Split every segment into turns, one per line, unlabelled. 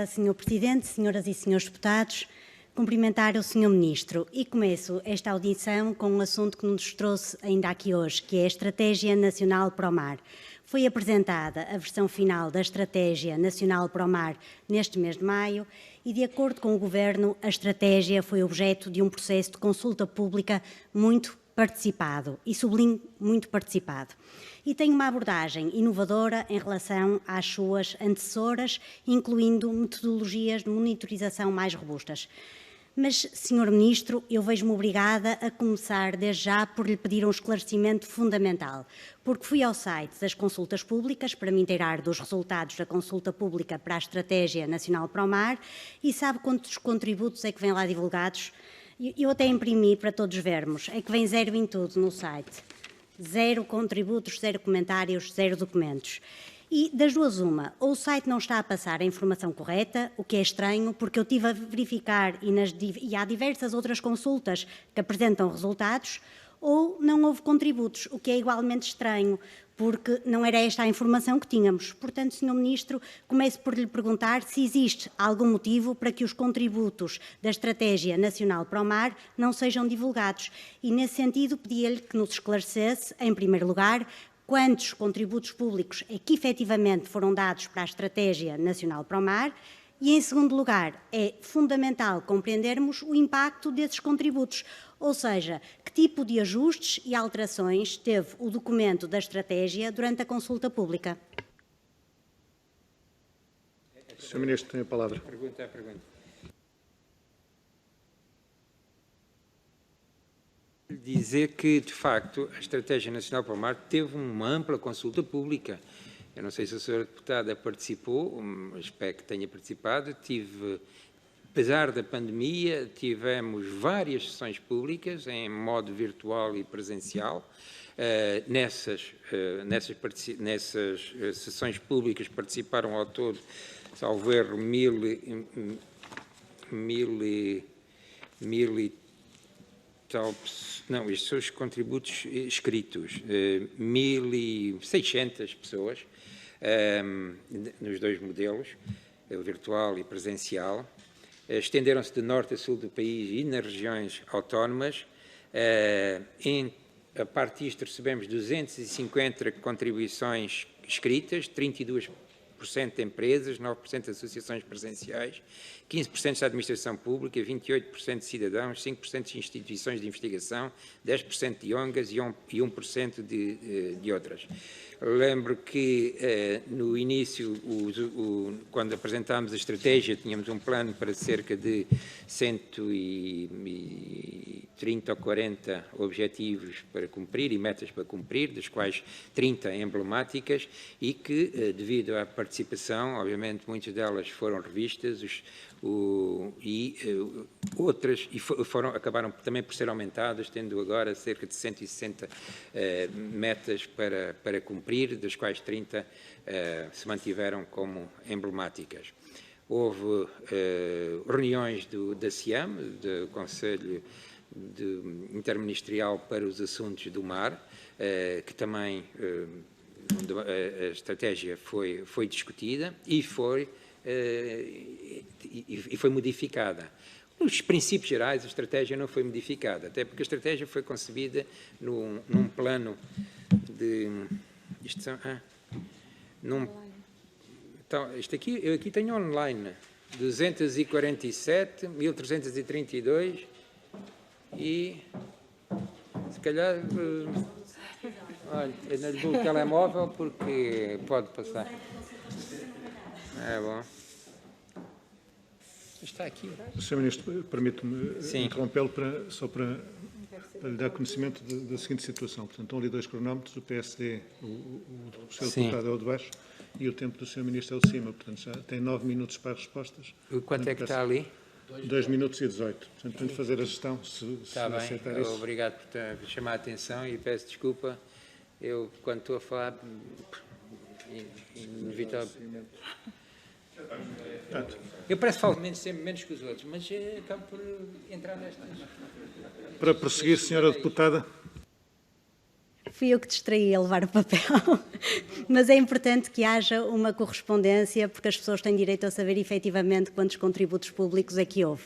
Senhor Presidente, senhoras e senhores deputados, cumprimentar o Senhor Ministro e começo esta audição com um assunto que nos trouxe ainda aqui hoje, que é a Estratégia Nacional para o Mar. Foi apresentada a versão final da Estratégia Nacional para o Mar neste mês de maio e, de acordo com o Governo, a estratégia foi objeto de um processo de consulta pública muito participado, e sublinho muito participado. E tem uma abordagem inovadora em relação às suas antecessoras, incluindo metodologias de monitorização mais robustas. Mas, Sr. Ministro, eu vejo-me obrigada a começar desde já por lhe pedir um esclarecimento fundamental, porque fui ao site das consultas públicas para me inteirar dos resultados da consulta pública para a Estratégia Nacional para o Mar e sabe quantos contributos é que vêm lá divulgados? Eu até imprimi para todos vermos, é que vem zero em tudo no site. Zero contributos, zero comentários, zero documentos. E das duas uma, ou o site não está a passar a informação correta, o que é estranho, porque eu estive a verificar e há diversas outras consultas que apresentam resultados, ou não houve contributos, o que é igualmente estranho, porque não era esta a informação que tínhamos. Portanto, Sr. Ministro, começo por lhe perguntar se existe algum motivo para que os contributos da Estratégia Nacional para o Mar não sejam divulgados. E, nesse sentido, pedia-lhe que nos esclarecesse, em primeiro lugar, quantos contributos públicos é que efetivamente foram dados para a Estratégia Nacional para o Mar e, em segundo lugar, é fundamental compreendermos o impacto desses contributos, ou seja, que tipo de ajustes e alterações teve o documento da estratégia durante a consulta pública.
Sr. Ministro, tem a palavra.
Pergunta. Dizer que, de facto, a Estratégia Nacional para o Mar teve uma ampla consulta pública. Eu não sei se a senhora deputada participou, espero que tenha participado. Apesar da pandemia, tivemos várias sessões públicas em modo virtual e presencial. Nessas sessões públicas participaram ao todo, salvo erro, mil e tal, não, estes são os contributos escritos, 1.600 pessoas nos dois modelos, virtual e presencial. Estenderam-se de norte a sul do país e nas regiões autónomas. A parte disto recebemos 250 contribuições escritas, 32% de empresas, 9% de associações presenciais, 15% da administração pública, 28% de cidadãos, 5% de instituições de investigação, 10% de ONGs e 1% de outras. Lembro que no início, quando apresentámos a estratégia, tínhamos um plano para cerca de 130 ou 40 objetivos para cumprir e metas para cumprir, das quais 30 emblemáticas, e que, devido à participação, obviamente muitas delas foram revistas, outras acabaram também por ser aumentadas, tendo agora cerca de 160 metas para cumprir, das quais 30 se mantiveram como emblemáticas. Houve reuniões da CIAM, do Conselho Interministerial para os Assuntos do Mar, que também a estratégia foi discutida e foi modificada. Nos princípios gerais, a estratégia não foi modificada, até porque a estratégia foi concebida num plano de... Então, eu aqui tenho online, 247, 1332 e, se calhar, olha, eu não lhe dou o telemóvel porque pode passar. É bom. Está aqui.
Sr. Ministro, permite-me interrompê-lo só para lhe dar conhecimento da seguinte situação. Portanto, estão ali dois cronómetros, o PSD, o Sr. Deputado é o de baixo, e o tempo do Sr. Ministro é o de cima. Portanto, já tem 9 minutos para as respostas.
Quanto é que está ali?
2 minutos e 18. Portanto, tenho de fazer a gestão, se aceitar isso.
Obrigado por chamar a atenção e peço desculpa. Eu, quando estou a falar, inevitável. Eu parece que falo sempre menos que os outros, mas acabo por entrar nestas.
Para prosseguir, Sra. Deputada.
Fui eu que distraí a levar o papel, mas é importante que haja uma correspondência, porque as pessoas têm direito a saber efetivamente quantos contributos públicos é que houve.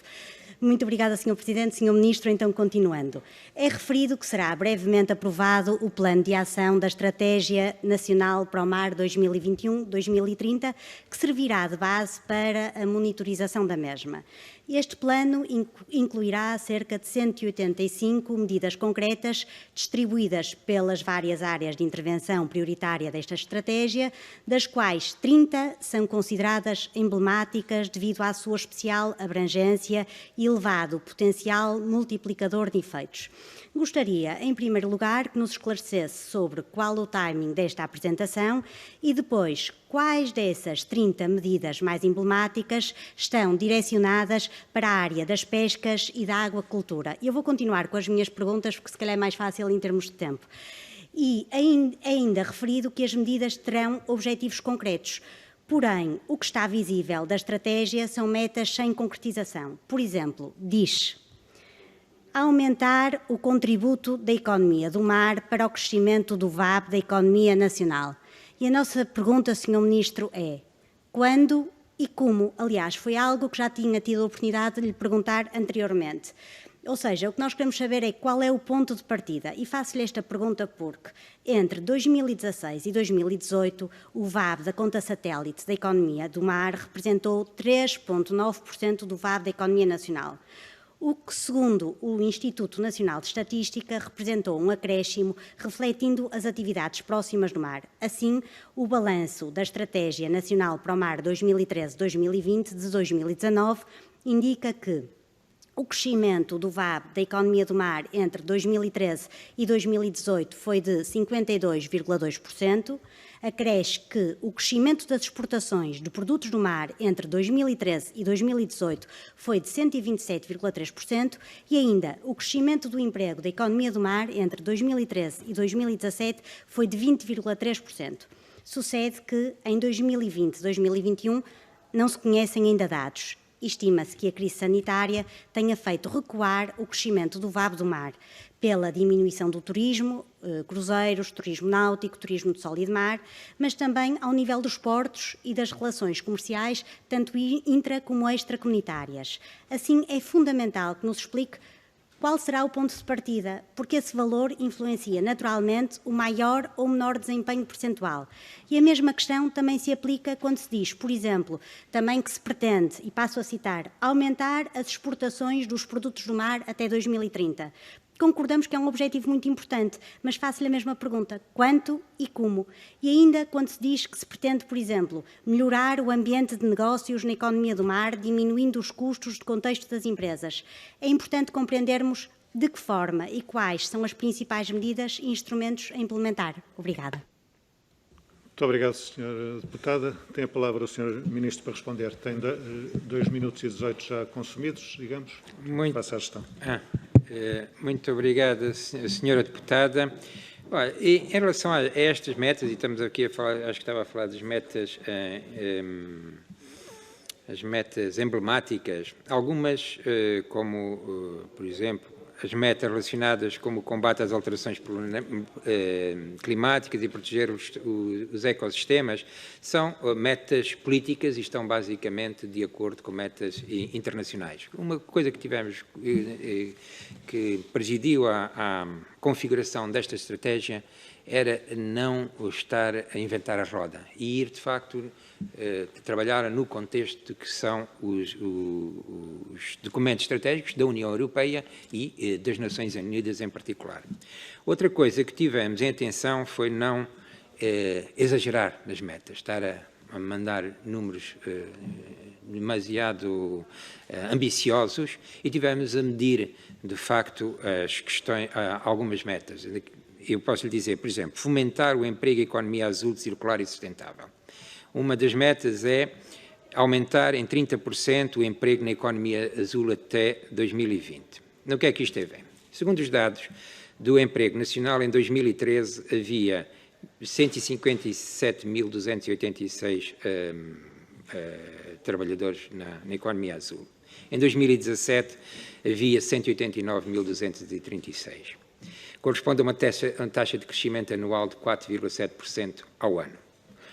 Muito obrigada, Sr. Presidente. Sr. Ministro, então, continuando. É referido que será brevemente aprovado o Plano de Ação da Estratégia Nacional para o Mar 2021-2030, que servirá de base para a monitorização da mesma. Este plano incluirá cerca de 185 medidas concretas distribuídas pelas várias áreas de intervenção prioritária desta estratégia, das quais 30 são consideradas emblemáticas devido à sua especial abrangência e elevado potencial multiplicador de efeitos. Gostaria, em primeiro lugar, que nos esclarecesse sobre qual o timing desta apresentação e depois quais dessas 30 medidas mais emblemáticas estão direcionadas para a área das pescas e da aquacultura. Eu vou continuar com as minhas perguntas, porque se calhar é mais fácil em termos de tempo. E ainda referido que as medidas terão objetivos concretos. Porém, o que está visível da estratégia são metas sem concretização. Por exemplo, diz: aumentar o contributo da economia do mar para o crescimento do VAB da economia nacional. E a nossa pergunta, Sr. Ministro, é: quando e como? Aliás, foi algo que já tinha tido a oportunidade de lhe perguntar anteriormente. Ou seja, o que nós queremos saber é qual é o ponto de partida. E faço-lhe esta pergunta porque, entre 2016 e 2018, o VAB da conta satélite da economia do mar representou 3,9% do VAB da economia nacional, o que, segundo o Instituto Nacional de Estatística, representou um acréscimo refletindo as atividades próximas do mar. Assim, o balanço da Estratégia Nacional para o Mar 2013-2020 de 2019 indica que o crescimento do VAB da economia do mar entre 2013 e 2018 foi de 52,2%, acresce que o crescimento das exportações de produtos do mar entre 2013 e 2018 foi de 127,3% e ainda o crescimento do emprego da economia do mar entre 2013 e 2017 foi de 20,3%. Sucede que em 2020 e 2021 não se conhecem ainda dados. Estima-se que a crise sanitária tenha feito recuar o crescimento do VAB do mar, pela diminuição do turismo, cruzeiros, turismo náutico, turismo de sol e de mar, mas também ao nível dos portos e das relações comerciais, tanto intra como extracomunitárias. Assim, é fundamental que nos explique qual será o ponto de partida, porque esse valor influencia naturalmente o maior ou menor desempenho percentual. E a mesma questão também se aplica quando se diz, por exemplo, também que se pretende, e passo a citar, aumentar as exportações dos produtos do mar até 2030. Concordamos que é um objetivo muito importante, mas faço-lhe a mesma pergunta: quanto e como? E ainda quando se diz que se pretende, por exemplo, melhorar o ambiente de negócios na economia do mar, diminuindo os custos de contexto das empresas, é importante compreendermos de que forma e quais são as principais medidas e instrumentos a implementar. Obrigada.
Muito obrigado, Sra. Deputada. Tem a palavra o Sr. Ministro para responder. Tem 2 minutos e 18 já consumidos, digamos. Passa a gestão.
Muito obrigado, Sra. Deputada. Olha, em relação a estas metas, e estamos aqui a falar, acho que estava a falar das metas, as metas emblemáticas, algumas, como, por exemplo, as metas relacionadas com o combate às alterações climáticas e proteger os ecossistemas, são metas políticas e estão basicamente de acordo com metas internacionais. Uma coisa que tivemos, que presidiu à configuração desta estratégia, era não estar a inventar a roda e ir, de facto, trabalhar no contexto que são os documentos estratégicos da União Europeia e das Nações Unidas em particular. Outra coisa que tivemos em atenção foi não exagerar nas metas, estar a mandar números demasiado ambiciosos, e tivemos a medir, de facto, as questões, algumas metas. Eu posso lhe dizer, por exemplo, fomentar o emprego e a economia azul, circular e sustentável. Uma das metas é aumentar em 30% o emprego na economia azul até 2020. No que é que isto tem a ver? Segundo os dados do emprego nacional, em 2013 havia 157.286 trabalhadores na economia azul. Em 2017 havia 189.236. corresponde a uma taxa de crescimento anual de 4,7% ao ano.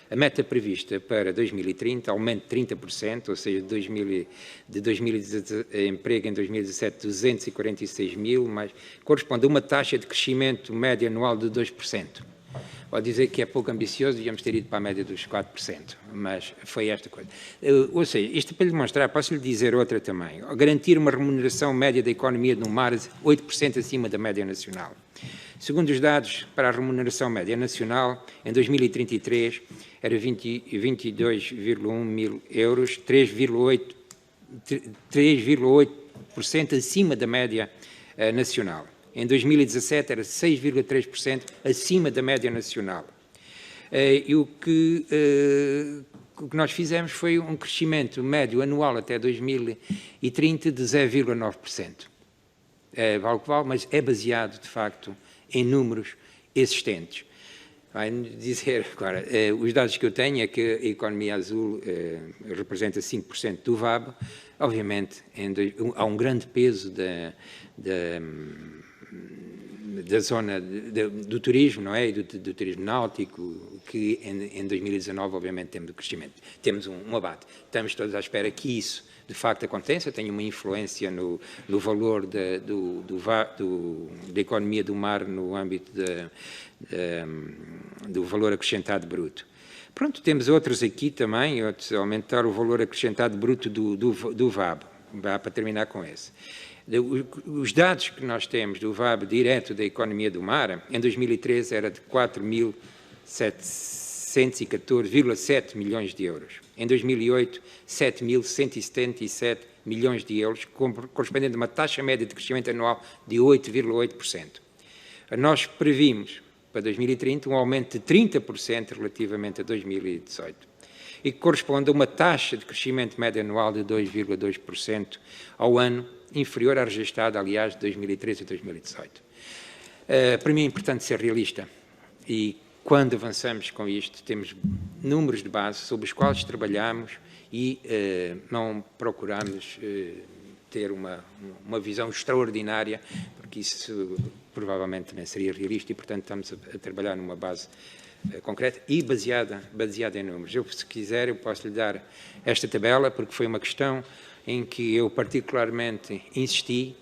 A meta prevista para 2030, aumento de 30%, ou seja, emprego em 2017, 246 mil, mas corresponde a uma taxa de crescimento média anual de 2%. Pode dizer que é pouco ambicioso, devíamos ter ido para a média dos 4%, mas foi esta coisa. Ou seja, isto para lhe demonstrar, posso lhe dizer outra também. Garantir uma remuneração média da economia no mar 8% acima da média nacional. Segundo os dados para a remuneração média nacional, em 2033 era 22,1 mil euros, 3,8% acima da média nacional. Em 2017 era 6,3% acima da média nacional. E o que nós fizemos foi um crescimento médio anual até 2030 de 0,9%. Vale o que vale, mas é baseado, de facto, em números existentes. Vai dizer agora, os dados que eu tenho é que a economia azul representa 5% do VAB. Obviamente, há um grande peso da zona do turismo, não é? E do turismo náutico, que em 2019, obviamente, temos o crescimento. Temos um abate. Estamos todos à espera que isso, de facto, aconteça, tenha uma influência no valor da economia do mar no âmbito do valor acrescentado bruto. Pronto, temos outros aqui também, outros, aumentar o valor acrescentado bruto do VAB. Vá para terminar com esse. Os dados que nós temos do VAB direto da economia do mar, em 2013 era de 4.714,7 milhões de euros. Em 2008, 7.177 milhões de euros, correspondendo a uma taxa média de crescimento anual de 8,8%. Nós previmos, para 2030, um aumento de 30% relativamente a 2018, e que corresponde a uma taxa de crescimento médio anual de 2,2% ao ano, inferior à registrada, aliás, de 2013 a 2018. Para mim é importante ser realista e, quando avançamos com isto, temos números de base sobre os quais trabalhamos e não procuramos ter uma visão extraordinária, porque isso provavelmente também seria realista e, portanto, estamos a trabalhar numa base concreta e baseada em números. Eu, se quiser, eu posso lhe dar esta tabela, porque foi uma questão em que eu particularmente insisti.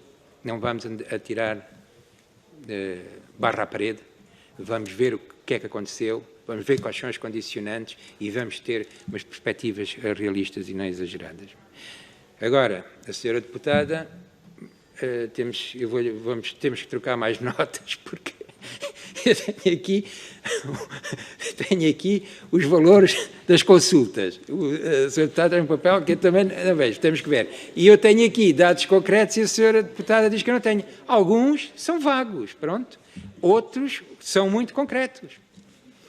Não vamos atirar barra à parede, vamos ver o que é que aconteceu, vamos ver quais são os condicionantes e vamos ter umas perspectivas realistas e não exageradas. Agora, a senhora deputada, temos que trocar mais notas, porque eu tenho aqui os valores das consultas. A senhora deputada tem um papel que eu também não vejo, temos que ver. E eu tenho aqui dados concretos e a senhora deputada diz que eu não tenho. Alguns são vagos, pronto. Outros são muito concretos.